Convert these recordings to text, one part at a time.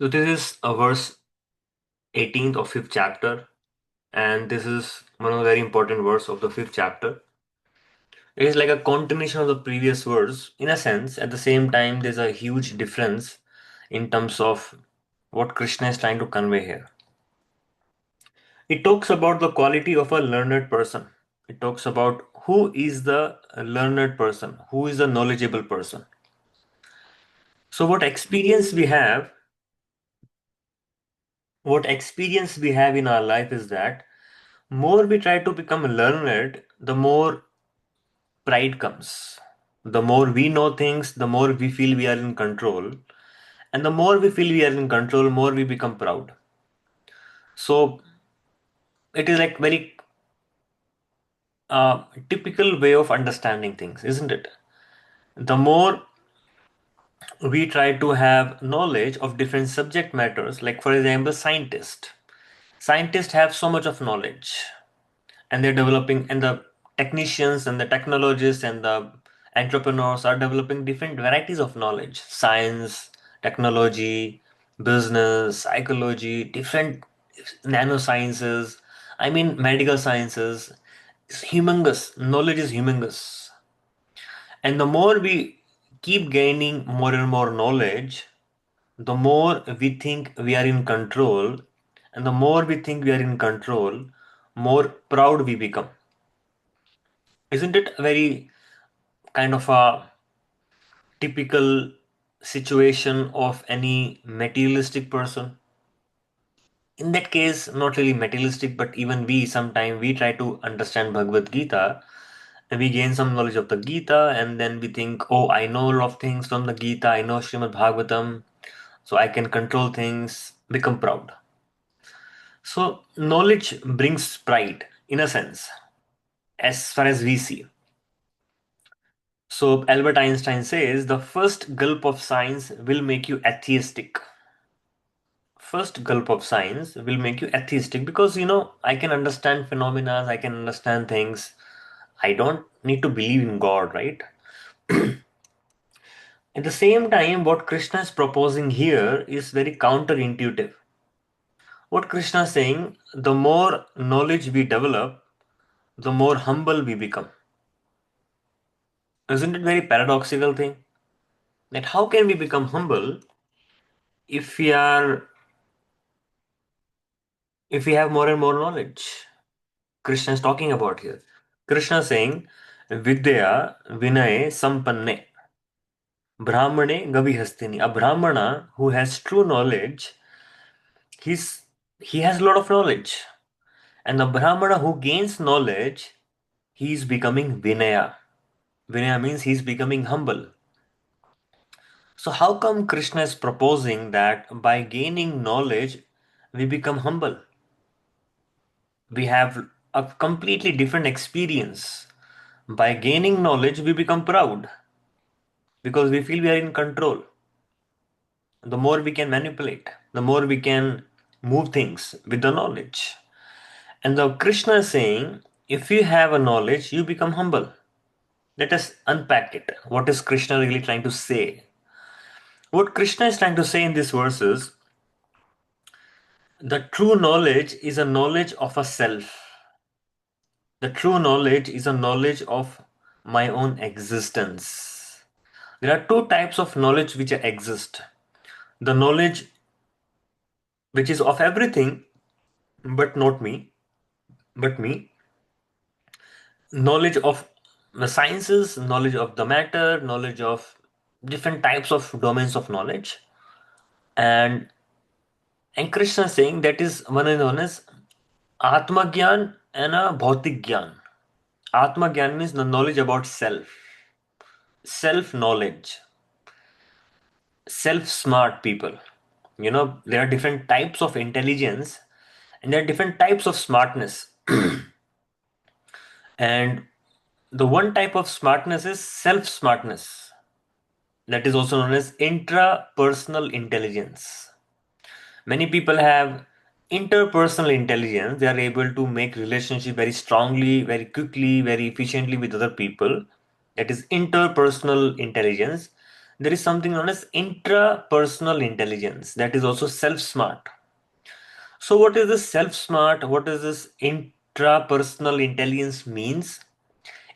So this is a verse 18th of fifth chapter, and this is one of the very important verse of the fifth chapter. It is like a continuation of the previous verse, in a sense. At the same time, there's a huge difference in terms of what Krishna is trying to convey here. It talks about the quality of a learned person. It talks about who is the learned person, who is the knowledgeable person. So what experience we have in our life is that more we try to become learned, the more pride comes. The more we know things, the more we feel we are in control. And the more we feel we are in control, more we become proud. So it is like very typical way of understanding things, isn't it? The more we try to have knowledge of different subject matters, like for example, scientists have so much of knowledge, and they're developing, and the technicians and the technologists and the entrepreneurs are developing different varieties of knowledge: science, technology, business, psychology, different nanosciences, I mean medical sciences. It's humongous. Knowledge is humongous. And the more we keep gaining more and more knowledge, the more we think we are in control, and the more we think we are in control, more proud we become. Isn't it a very kind of a typical situation of any materialistic person? In that case, not really materialistic, but even we sometimes we try to understand Bhagavad Gita, and we gain some knowledge of the Gita, and then we think, oh, I know a lot of things from the Gita, I know Srimad Bhagavatam, so I can control things, become proud. So knowledge brings pride in a sense, as far as we see. So Albert Einstein says the first gulp of science will make you atheistic. First gulp of science will make you atheistic because I can understand phenomena, I can understand things. I don't need to believe in God, right? At the same time, what Krishna is proposing here is very counterintuitive. What Krishna is saying, the more knowledge we develop, the more humble we become. Isn't it very paradoxical thing? That how can we become humble if we have more and more knowledge? Krishna is talking about here. Krishna is saying, Vidya Vinay Sampanne Brahmane Gavihastini. A Brahmana who has true knowledge, he's he has a lot of knowledge. And the Brahmana who gains knowledge, he is becoming Vinaya. Vinaya means he's becoming humble. So how come Krishna is proposing that by gaining knowledge, we become humble? We have a completely different experience. By gaining knowledge, we become proud because we feel we are in control. The more we can manipulate, the more we can move things with the knowledge. And the Krishna is saying, if you have a knowledge, you become humble. Let us unpack it. What is Krishna really trying to say? What Krishna is trying to say in these verses, the true knowledge is a knowledge of a self. The true knowledge is a knowledge of my own existence. There are two types of knowledge which exist. The knowledge which is of everything, but not me, but me. Knowledge of the sciences, knowledge of the matter, knowledge of different types of domains of knowledge. And Krishna is saying that is one is known as Atma Gyan and a Bhautik Gyan. Atma Gyan means the knowledge about self, self knowledge, self smart people. There are different types of intelligence and there are different types of smartness. And the one type of smartness is self smartness, that is also known as intrapersonal intelligence. Many people have interpersonal intelligence. They are able to make relationship very strongly, very quickly, very efficiently with other people. That is interpersonal intelligence. There is something known as intrapersonal intelligence that is also self smart. So, what is this self smart? What is this intrapersonal intelligence means?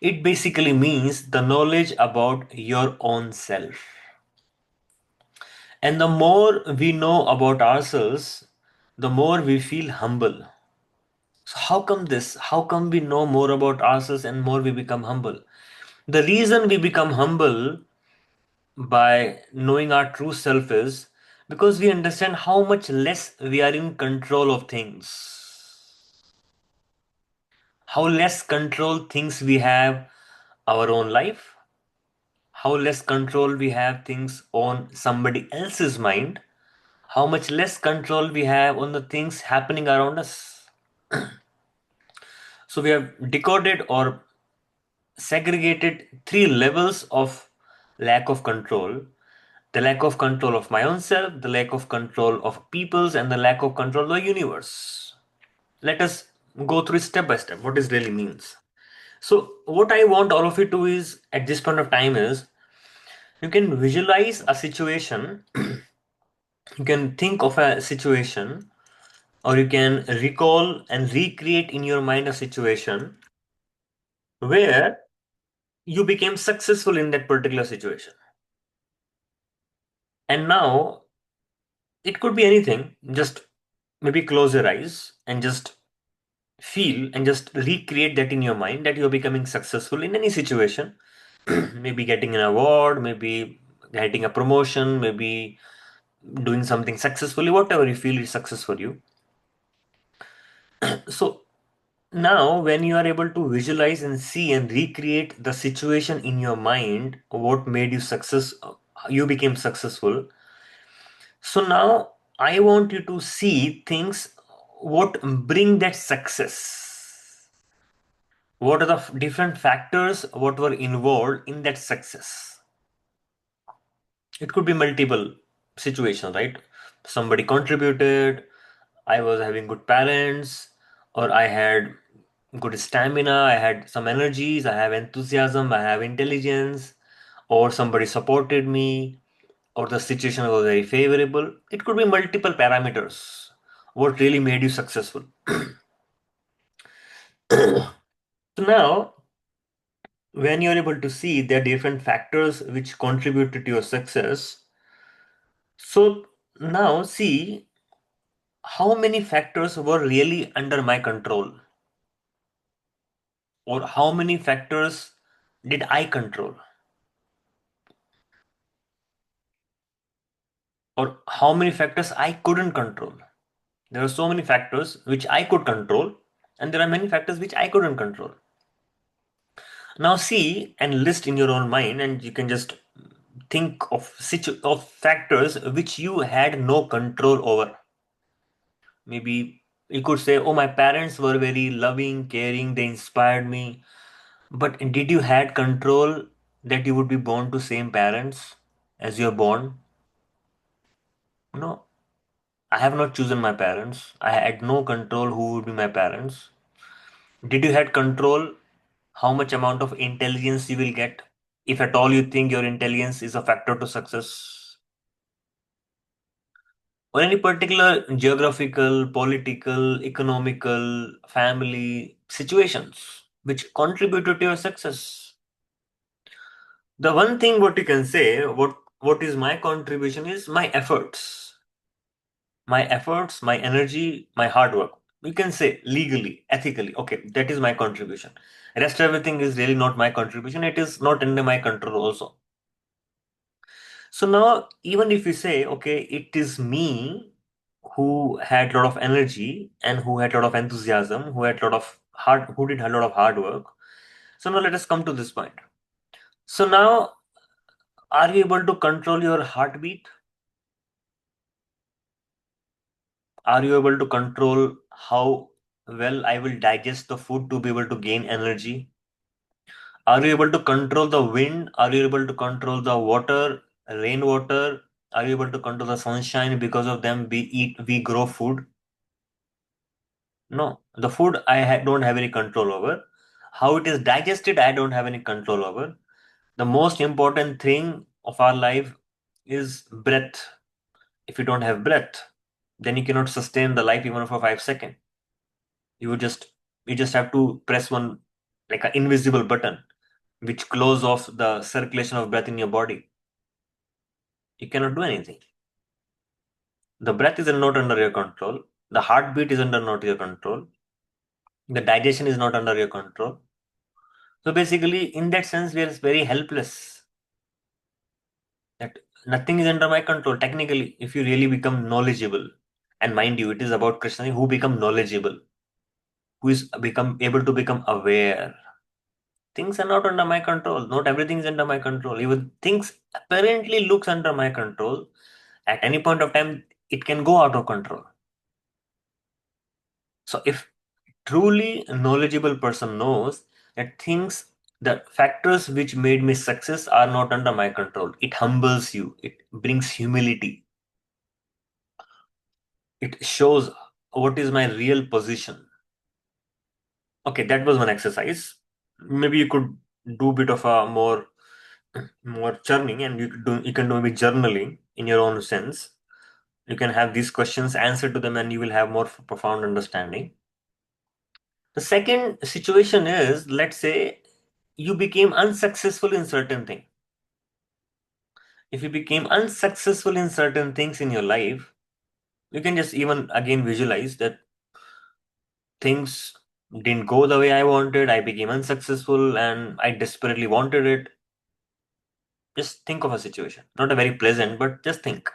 It basically means the knowledge about your own self. And the more we know about ourselves, the more we feel humble. So, how come this? How come we know more about ourselves and more we become humble? The reason we become humble by knowing our true self is because we understand how much less we are in control of things, how less control things we have our own life, how less control we have things on somebody else's mind, how much less control we have on the things happening around us. So we have decoded or segregated three levels of lack of control: the lack of control of my own self, the lack of control of people's, and the lack of control of the universe. Let us go through step by step what this really means. So, what I want all of you to is at this point of time is you can visualize a situation, you can think of a situation, or you can recall and recreate in your mind a situation where you became successful in that particular situation. And now it could be anything, just maybe close your eyes and just feel and just recreate that in your mind that you're becoming successful in any situation. Maybe getting an award, maybe getting a promotion, maybe doing something successfully, whatever you feel is success for you. So now, when you are able to visualize and see and recreate the situation in your mind, what made you you became successful. So now I want you to see things what bring that success. What are the different factors what were involved in that success? It could be multiple situations, right? Somebody contributed, I was having good parents, or I had good stamina, I had some energies, I have enthusiasm, I have intelligence, or somebody supported me, or the situation was very favorable. It could be multiple parameters. What really made you successful? So now, when you're able to see there are different factors which contributed to your success, so now see how many factors were really under my control, or how many factors did I control, or how many factors I couldn't control. There are so many factors which I could control, and there are many factors which I couldn't control. Now see and list in your own mind, and you can just think of of factors which you had no control over. Maybe you could say, "Oh, my parents were very loving, caring, they inspired me." But did you had control that you would be born to same parents as you're born? No, I have not chosen my parents. I had no control who would be my parents. Did you had control how much amount of intelligence you will get? If at all you think your intelligence is a factor to success, or any particular geographical, political, economical, family situations which contributed to your success. The one thing what you can say, what is my contribution is my efforts, my energy, my hard work. You can say legally, ethically, okay, that is my contribution. Rest everything is really not my contribution. It is not under my control also. So now, even if you say, okay, it is me who had a lot of energy and who had a lot of enthusiasm, who did a lot of hard work. So now let us come to this point. So now, are you able to control your heartbeat? Are you able to control how well I will digest the food to be able to gain energy? Are you able to control the wind? Are you able to control the water, rainwater? Are you able to control the sunshine? Because of them, we grow food. No, the food don't have any control over. How it is digested, I don't have any control over. The most important thing of our life is breath. If you don't have breath, then you cannot sustain the life even for 5 seconds. You would just you just have to press one like an invisible button which close off the circulation of breath in your body. You cannot do anything. The breath is not under your control. The heartbeat is under not your control. The digestion is not under your control. So basically, in that sense, we are very helpless. That nothing is under my control. Technically, if you really become knowledgeable, and mind you, it is about Krishna who become knowledgeable, who is become able to become aware. Things are not under my control. Not everything is under my control. Even things apparently looks under my control. At any point of time, it can go out of control. So if truly knowledgeable person knows that things, the factors which made me success are not under my control, it humbles you, it brings humility, it shows what is my real position. Okay, that was one exercise. Maybe you could do a bit of a more churning, and you can do maybe journaling in your own sense. You can have these questions, answer to them, and you will have more profound understanding. The second situation is, let's say you became unsuccessful in certain thing. If you became unsuccessful in certain things in your life, you can just even again visualize that things didn't go the way I wanted. I became unsuccessful and I desperately wanted it. Just think of a situation. Not a very pleasant, but just think.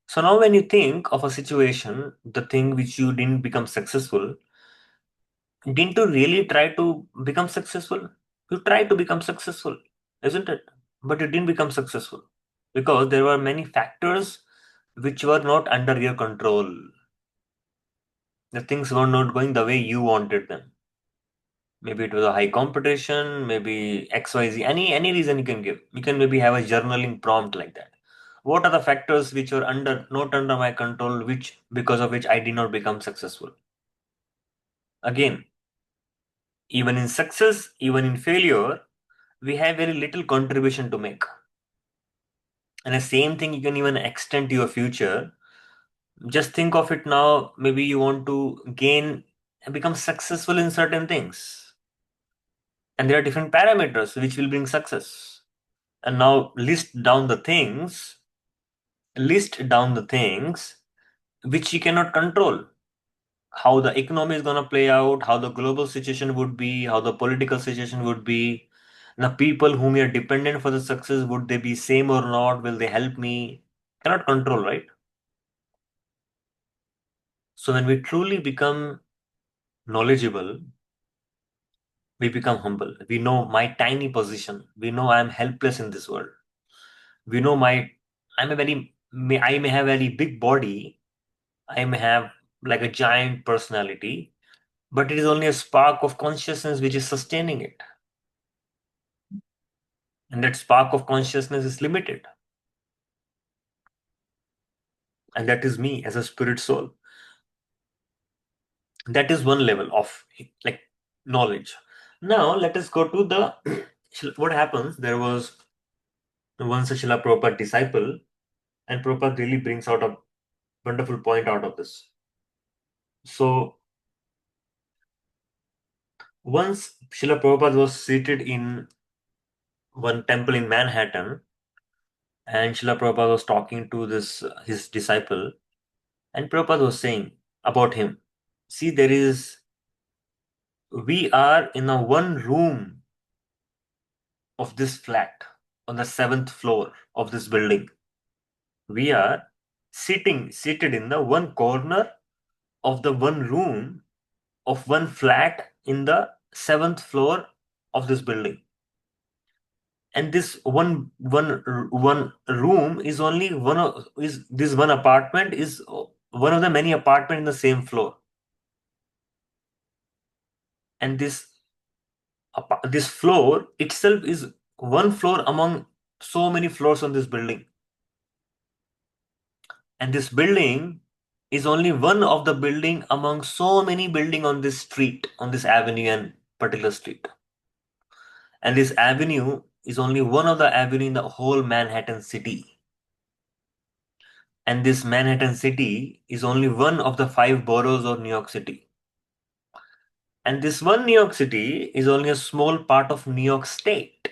So now when you think of a situation, the thing which you didn't become successful, didn't you really try to become successful? You tried to become successful, isn't it? But you didn't become successful because there were many factors which were not under your control. The things were not going the way you wanted them. Maybe it was a high competition, maybe XYZ, any reason you can give. You can maybe have a journaling prompt like that. What are the factors which were not under my control, which because of which I did not become successful? Again, even in success, even in failure, we have very little contribution to make. And the same thing you can even extend to your future. Just think of it now. Maybe you want to gain and become successful in certain things. And there are different parameters which will bring success. And now list down the things which you cannot control. How the economy is going to play out, how the global situation would be, how the political situation would be. The people whom you're dependent for the success, would they be same or not? Will they help me? Cannot control, right? So when we truly become knowledgeable, we become humble. We know my tiny position. We know I am helpless in this world. We know I may have a very big body. I may have like a giant personality, but it is only a spark of consciousness which is sustaining it. And that spark of consciousness is limited. And that is me as a spirit soul. That is one level of like knowledge. Now let us go to the what happens. There was once a Srila Prabhupada disciple, and Prabhupada really brings out a wonderful point out of this. So once Srila Prabhupada was seated in one temple in Manhattan, and Srila Prabhupada was talking to this his disciple, and Prabhupada was saying about him, see, we are in a one room of this flat on the seventh floor of this building. We are seated in the one corner of the one room of one flat in the seventh floor of this building. And this one room is only one of is this one apartment is one of the many apartment in the same floor. And this floor itself is one floor among so many floors on this building. And this building is only one of the building among so many building on this street, on this avenue and particular street. And this avenue is only one of the avenue in the whole Manhattan city. And this Manhattan city is only one of the five boroughs of New York City. And this one New York City is only a small part of New York State.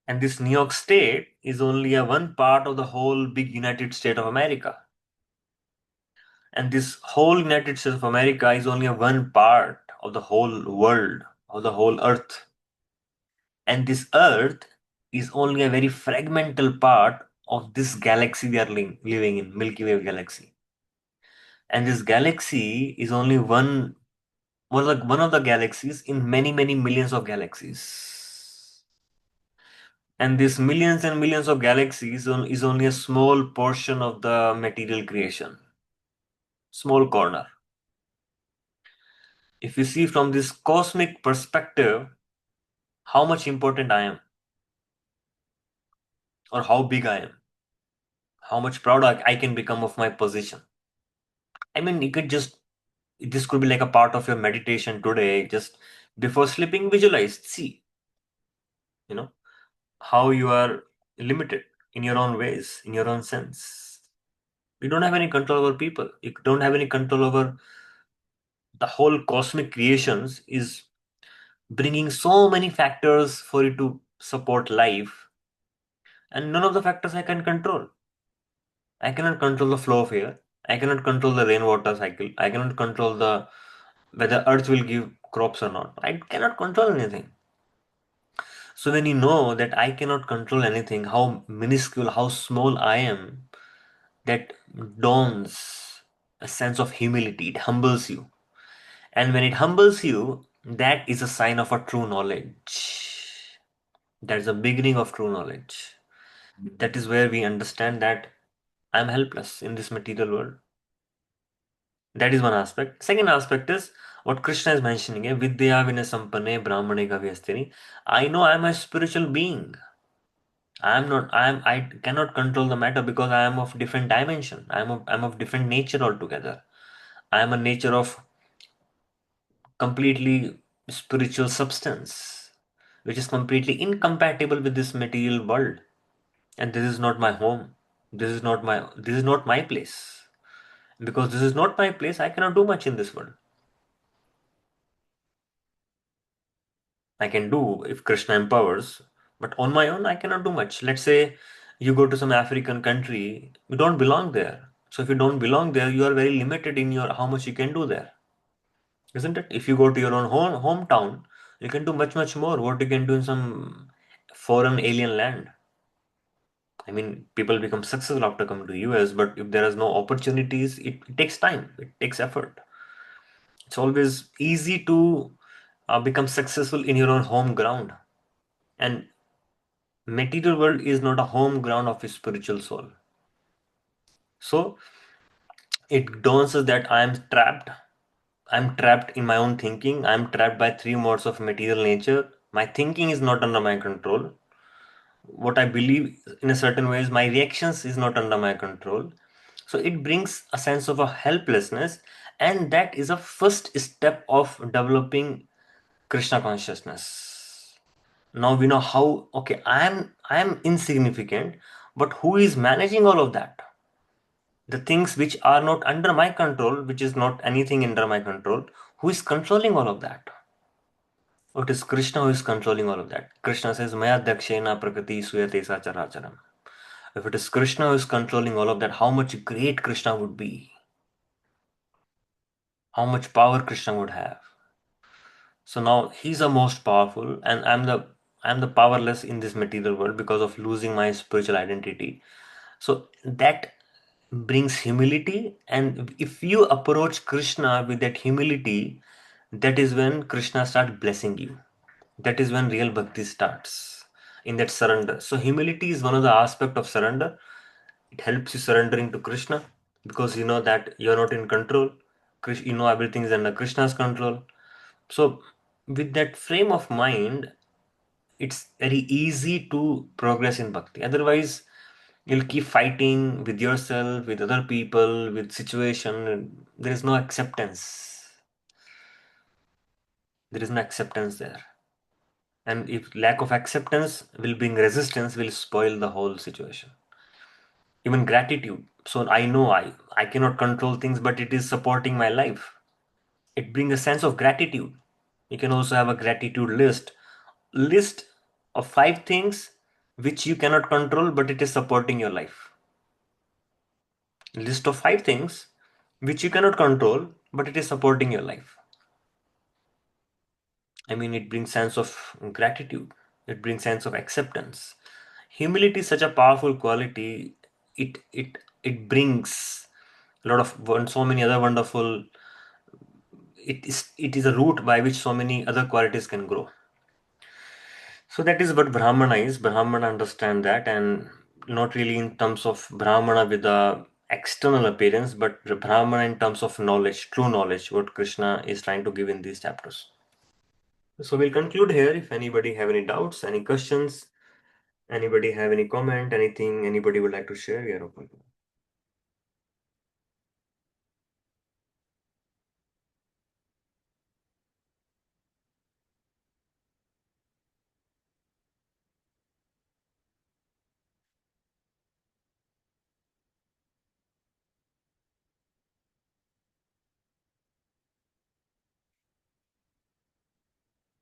And this New York State is only a one part of the whole big United States of America. And this whole United States of America is only a one part of the whole world, of the whole earth. And this earth is only a very fragmental part of this galaxy we are living in, Milky Way galaxy. And this galaxy is only one of the galaxies in many, many millions of galaxies. And these millions and millions of galaxies is only a small portion of the material creation, small corner. If you see from this cosmic perspective, how much important I am, or how big I am, how much proud I can become of my position. I mean, you could just, this could be like a part of your meditation today. Just before sleeping, visualize, see, you know, how you are limited in your own ways, in your own sense. You don't have any control over people. You don't have any control over the whole cosmic creations is bringing so many factors for you to support life, and none of the factors I can control. I cannot control the flow of air. I cannot control the rainwater cycle. I cannot control the whether earth will give crops or not. I cannot control anything. So when you know that I cannot control anything, how minuscule, how small I am, that dawns a sense of humility. It humbles you. And when it humbles you, that is a sign of a true knowledge. That's the beginning of true knowledge. That is where we understand that I'm helpless in this material world. That is one aspect. Second aspect is what Krishna is mentioning here, Vidya Vinasampane Brahmane Gavyastini. I know I'm a spiritual being. I cannot control the matter because I am of different dimension. I'm of different nature altogether. I am a nature of completely spiritual substance, which is completely incompatible with this material world. And this is not my home. This is not my place. Because this is not my place, I cannot do much in this world. I can do if Krishna empowers, but on my own, I cannot do much. Let's say you go to some African country, you don't belong there. So if you don't belong there, you are very limited in your how much you can do there, isn't it? If you go to your own hometown, you can do much much more. What you can do in some foreign alien land. I mean, people become successful after coming to US, but if there is no opportunities, it takes time, it takes effort. It's always easy to become successful in your own home ground. And material world is not a home ground of a spiritual soul. So it dawns us that I am trapped. I'm trapped in my own thinking. I'm trapped by three modes of material nature. My thinking is not under my control. What I believe in a certain ways, my reactions is not under my control. So it brings a sense of a helplessness, and that is a first step of developing Krishna consciousness. Now we know how, okay, I am insignificant, but who is managing all of that? The things which are not under my control, which is not anything under my control, who is controlling all of that? It is Krishna who is controlling all of that. Krishna says, Maya Dakshena Prakriti Suyate Sacharacharam. If it is Krishna who is controlling all of that, how much great Krishna would be? How much power Krishna would have? So now he's the most powerful, and I'm the powerless in this material world because of losing my spiritual identity. So that brings humility, and if you approach Krishna with that humility, that is when Krishna starts blessing you. That is when real bhakti starts, in that surrender. So humility is one of the aspect of surrender. It helps you surrendering to Krishna because you know that you're not in control. You know everything is under Krishna's control. So with that frame of mind, it's very easy to progress in bhakti. Otherwise, you'll keep fighting with yourself, with other people, with situation. There is no acceptance. There is no acceptance there. And if lack of acceptance will bring resistance, will spoil the whole situation. Even gratitude. So I know I cannot control things, but it is supporting my life. It brings a sense of gratitude. You can also have a gratitude list of 5 things which you cannot control, but it is supporting your life. List of 5 things which you cannot control, but it is supporting your life. I mean, it brings sense of gratitude. It brings sense of acceptance. Humility is such a powerful quality. It brings a lot of so many other wonderful. It is a route by which so many other qualities can grow. So that is what Brahmana is. Brahmana understand that, and not really in terms of Brahmana with the external appearance, but the Brahmana in terms of knowledge, true knowledge, what Krishna is trying to give in these chapters. So we'll conclude here. If anybody have any doubts, any questions, anybody have any comment, anything anybody would like to share, we are open.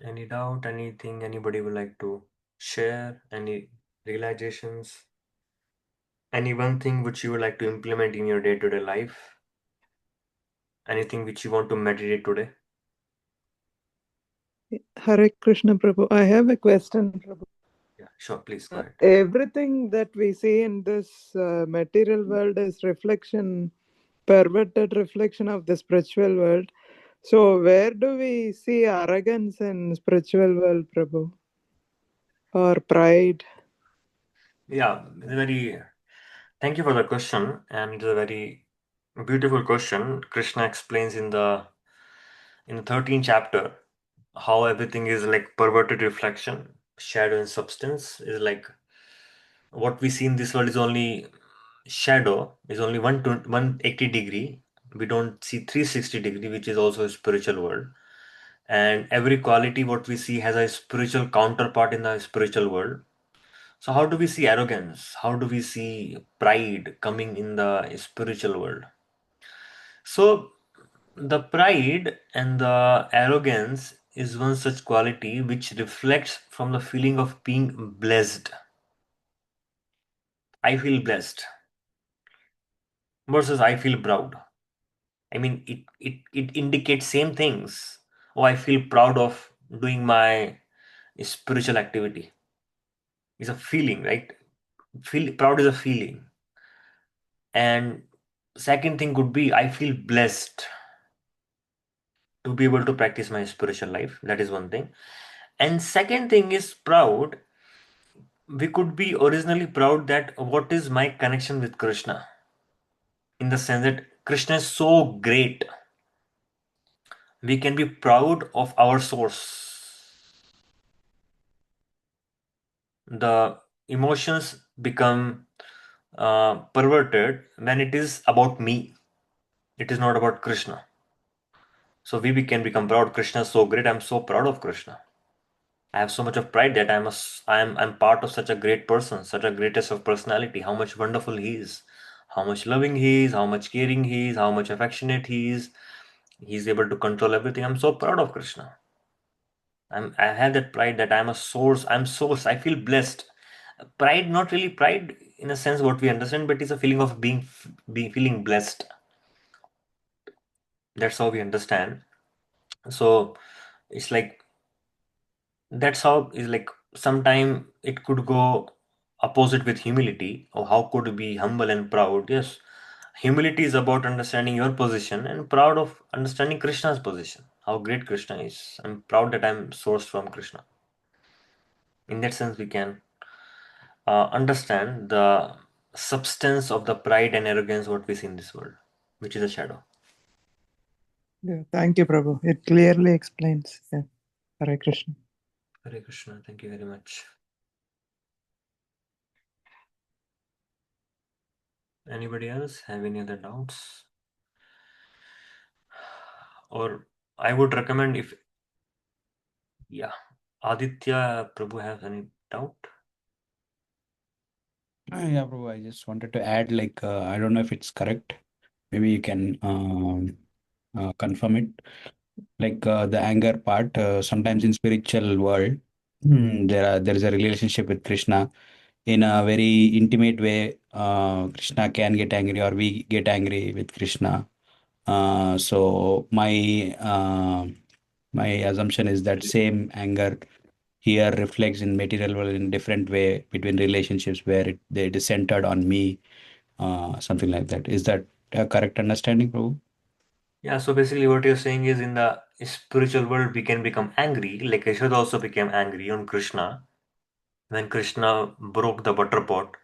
Any doubt, anything anybody would like to share, any realizations, any one thing which you would like to implement in your day-to-day life, anything which you want to meditate today? Hare Krishna Prabhu. I have a question, Prabhu. Yeah, sure, please go ahead. Everything that we see in this material world is reflection, perverted reflection of the spiritual world. So where do we see arrogance in spiritual world, Prabhu? Or pride? Yeah, thank you for the question, and it's a very beautiful question. Krishna explains in the 13th chapter how everything is like perverted reflection, shadow and substance is like what we see in this world is only shadow, is only 180 degree. We don't see 360 degree, which is also a spiritual world. And every quality what we see has a spiritual counterpart in the spiritual world. So how do we see arrogance? How do we see pride coming in the spiritual world? So the pride and the arrogance is one such quality which reflects from the feeling of being blessed. I feel blessed versus I feel proud. I mean, it indicates same things. Oh, I feel proud of doing my spiritual activity. It's a feeling, right? Feel proud is a feeling. And second thing could be I feel blessed to be able to practice my spiritual life. That is one thing. And second thing is proud. We could be originally proud that what is my connection with Krishna? In the sense that Krishna is so great. We can be proud of our source. The emotions become perverted when it is about me. It is not about Krishna. So we can become proud. Krishna is so great. I'm so proud of Krishna. I have so much of pride that I'm part of such a great person, such a greatest of personality. How much wonderful he is, how much loving he is, how much caring he is, how much affectionate he is. He's able to control everything. I'm so proud of Krishna. I have that pride that I'm a source. I'm source. I feel blessed. Pride, not really pride in a sense what we understand, but it's a feeling of being feeling blessed. That's how we understand. So it's like that's how is like sometime it could go opposite with humility, or how could we be humble and proud? Yes, humility is about understanding your position and proud of understanding Krishna's position, how great Krishna is. I'm proud that I'm sourced from Krishna. In that sense we can understand the substance of the pride and arrogance what we see in this world, which is a shadow. Yeah, thank you, Prabhu. It clearly explains. Yeah. Hare Krishna. Hare Krishna, thank you very much. Anybody else have any other doubts? Or I would recommend if, yeah, Aditya Prabhu have any doubt? Yeah, bro, I just wanted to add, like, I don't know if it's correct. Maybe you can confirm it. Like the anger part, sometimes in spiritual world, there is a relationship with Krishna in a very intimate way. Krishna can get angry, or we get angry with Krishna. So my assumption is that same anger here reflects in material world in different way between relationships where it is centered on me, something like that. Is that a correct understanding, Prabhu? Yeah, so basically what you're saying is in the spiritual world we can become angry, like Yashoda also became angry on Krishna. When Krishna broke the butter pot,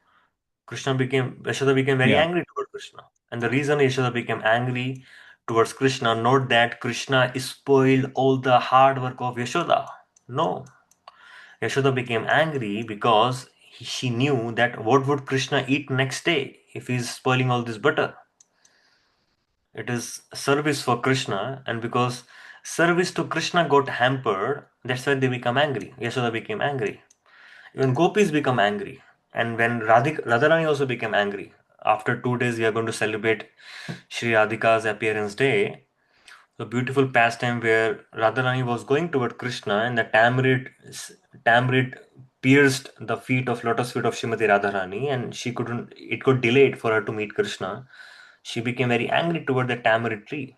Yashoda became very Yeah. angry toward Krishna. And the reason Yashoda became angry towards Krishna, not that Krishna spoiled all the hard work of Yashoda. No. Yashoda became angry because she knew that what would Krishna eat next day if he's spoiling all this butter? It is service for Krishna, and because service to Krishna got hampered, that's why they become angry. Yashoda became angry. Even gopis become angry. And when Radharani also became angry. After 2 days, we are going to celebrate Sri Radhika's appearance day. The beautiful pastime where Radharani was going toward Krishna and the tamarind pierced the lotus feet of Srimati Radharani, and it got delayed for her to meet Krishna. She became very angry toward the tamarind tree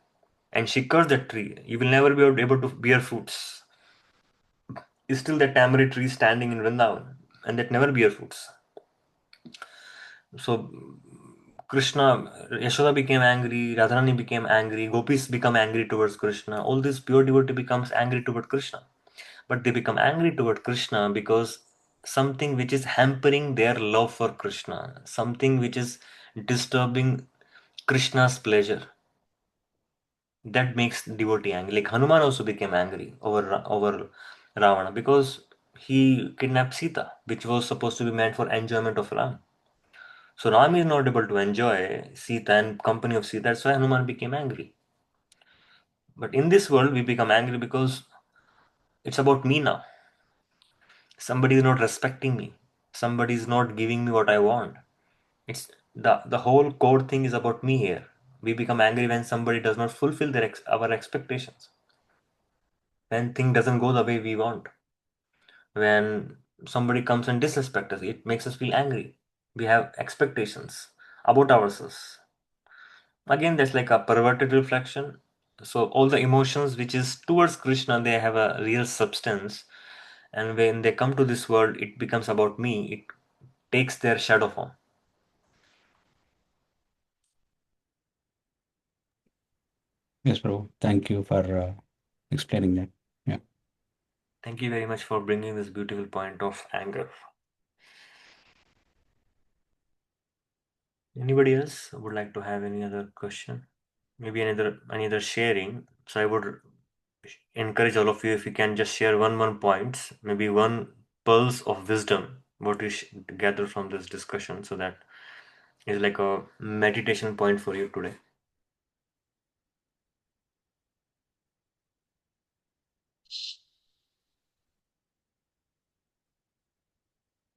and she cursed that tree. You will never be able to bear fruits. Is still the tamarind tree standing in Vrindavan and that never bear fruits. So Yashoda became angry, Radharani became angry, gopis become angry towards Krishna. All this pure devotee becomes angry toward Krishna. But they become angry toward Krishna because something which is hampering their love for Krishna, something which is disturbing Krishna's pleasure, that makes devotee angry. Like Hanuman also became angry over Ravana because he kidnapped Sita, which was supposed to be meant for enjoyment of Ram. So Ram is not able to enjoy Sita and company of Sita. That's why Hanuman became angry. But in this world, we become angry because it's about me now. Somebody is not respecting me. Somebody is not giving me what I want. It's the whole core thing is about me here. We become angry when somebody does not fulfill our expectations. When thing doesn't go the way we want. When somebody comes and disrespect us, it makes us feel angry. We have expectations about ourselves. Again, that's like a perverted reflection. So all the emotions which is towards Krishna, they have a real substance. And when they come to this world, it becomes about me. It takes their shadow form. Yes, Prabhu. Thank you for explaining that. Yeah. Thank you very much for bringing this beautiful point of anger. Anybody else would like to have any other question? Maybe any other sharing. So I would encourage all of you if you can just share one points, maybe one pulse of wisdom, what you gather from this discussion, so that is like a meditation point for you today.